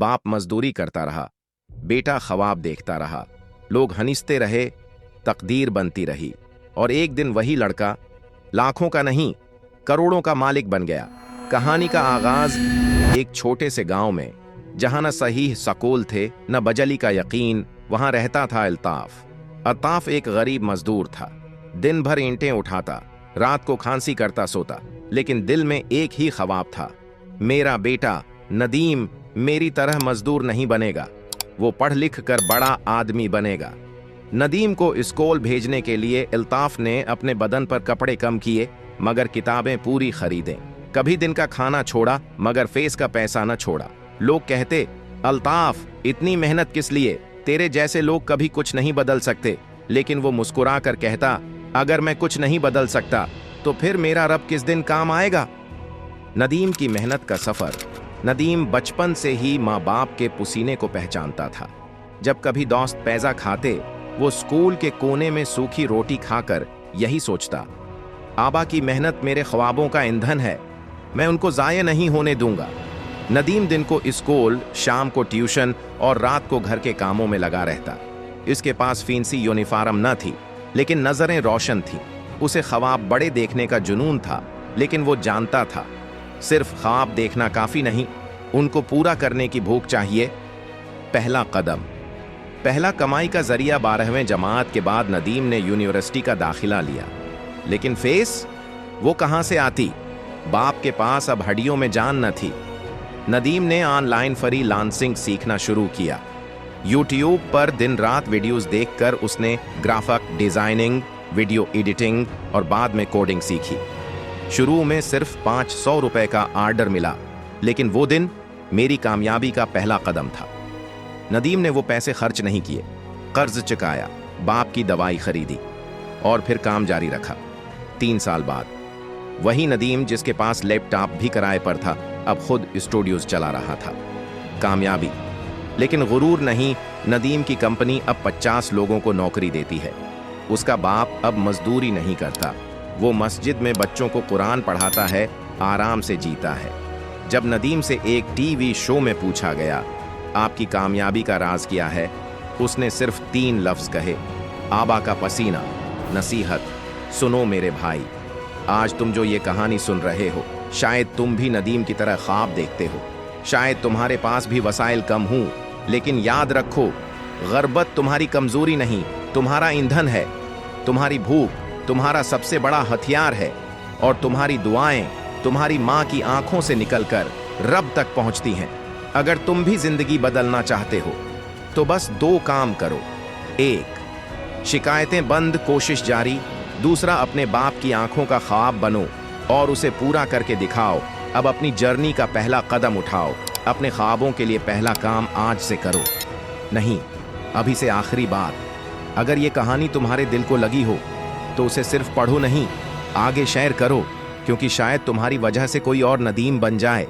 बाप मजदूरी करता रहा, बेटा ख्वाब देखता रहा, लोग हंसते रहे, तकदीर बनती रही, और एक दिन वही लड़का लाखों का नहीं, करोड़ों का मालिक बन गया। कहानी का आगाज एक छोटे से गांव में, जहां न सही सकूल थे न बजली का यकीन, वहां रहता था अल्ताफ। अल्ताफ एक गरीब मजदूर था। दिन भर ईंटें उठाता, रात को खांसी करता सोता, लेकिन दिल में एक ही ख्वाब था, मेरा बेटा नदीम मेरी तरह मजदूर नहीं बनेगा, वो पढ़ लिख कर बड़ा आदमी बनेगा। नदीम को स्कूल भेजने के लिए अल्ताफ ने अपने बदन पर कपड़े कम किए, मगर किताबें पूरी खरीदें। कभी दिन का खाना छोड़ा, मगर फेस का पैसा न छोड़ा। लोग कहते, अल्ताफ इतनी मेहनत किस लिए, तेरे जैसे लोग कभी कुछ नहीं बदल सकते। लेकिन वो मुस्कुरा कर कहता, अगर मैं कुछ नहीं बदल सकता तो फिर मेरा रब किस दिन काम आएगा। नदीम की मेहनत का सफर। नदीम बचपन से ही माँ बाप के पसीने को पहचानता था। जब कभी दोस्त पैजा खाते, वो स्कूल के कोने में सूखी रोटी खाकर यही सोचता, आबा की मेहनत मेरे ख्वाबों का ईंधन है, मैं उनको जाया नहीं होने दूंगा। नदीम दिन को स्कूल, शाम को ट्यूशन और रात को घर के कामों में लगा रहता। इसके पास फैंसी यूनिफॉर्म न थी, लेकिन नजरें रोशन थीं। उसे ख्वाब बड़े देखने का जुनून था, लेकिन वो जानता था सिर्फ ख्वाब देखना काफी नहीं, उनको पूरा करने की भूख चाहिए। पहला कदम। पहला कमाई का जरिया 12वीं जमात के बाद नदीम ने यूनिवर्सिटी का दाखिला लिया, लेकिन फेस वो कहां से आती। बाप के पास अब हड्डियों में जान न थी। नदीम ने ऑनलाइन फ्रीलांसिंग सीखना शुरू किया। यूट्यूब पर दिन रात वीडियोस देखकर उसने ग्राफिक डिजाइनिंग, वीडियो एडिटिंग और बाद में कोडिंग सीखी। शुरू में सिर्फ 500 रुपए का ऑर्डर मिला, लेकिन वो दिन मेरी कामयाबी का पहला कदम था। नदीम ने वो पैसे खर्च नहीं किए, कर्ज चुकाया, बाप की दवाई खरीदी और फिर काम जारी रखा। 3 साल बाद वही नदीम जिसके पास लैपटॉप भी किराए पर था, अब खुद स्टूडियोज चला रहा था। कामयाबी, लेकिन गुरूर नहीं। नदीम की कंपनी अब 50 लोगों को नौकरी देती है। उसका बाप अब मजदूरी नहीं करता, वो मस्जिद में बच्चों को कुरान पढ़ाता है, आराम से जीता है। जब नदीम से एक टीवी शो में पूछा गया, आपकी कामयाबी का राज क्या है, उसने सिर्फ 3 लफ्ज कहे, आबा का पसीना, नसीहत, सुनो मेरे भाई। आज तुम जो ये कहानी सुन रहे हो, शायद तुम भी नदीम की तरह ख्वाब देखते हो। शायद तुम्हारे पास भी वसाइल कम हों, लेकिन याद रखो, गर्बत तुम्हारी कमजोरी नहीं, तुम्हारा ईंधन है। तुम्हारी भूख तुम्हारा सबसे बड़ा हथियार है, और तुम्हारी दुआएं तुम्हारी माँ की आंखों से निकलकर रब तक पहुंचती हैं। अगर तुम भी जिंदगी बदलना चाहते हो तो बस 2 काम करो। 1, शिकायतें बंद, कोशिश जारी। दूसरा, अपने बाप की आंखों का ख्वाब बनो और उसे पूरा करके दिखाओ। अब अपनी जर्नी का पहला कदम उठाओ। अपने ख्वाबों के लिए पहला काम आज से करो। नहीं, अभी से आखिरी बात, अगर ये कहानी तुम्हारे दिल को लगी हो तो उसे सिर्फ पढ़ो नहीं, आगे शेयर करो, क्योंकि शायद तुम्हारी वजह से कोई और नदीम बन जाए।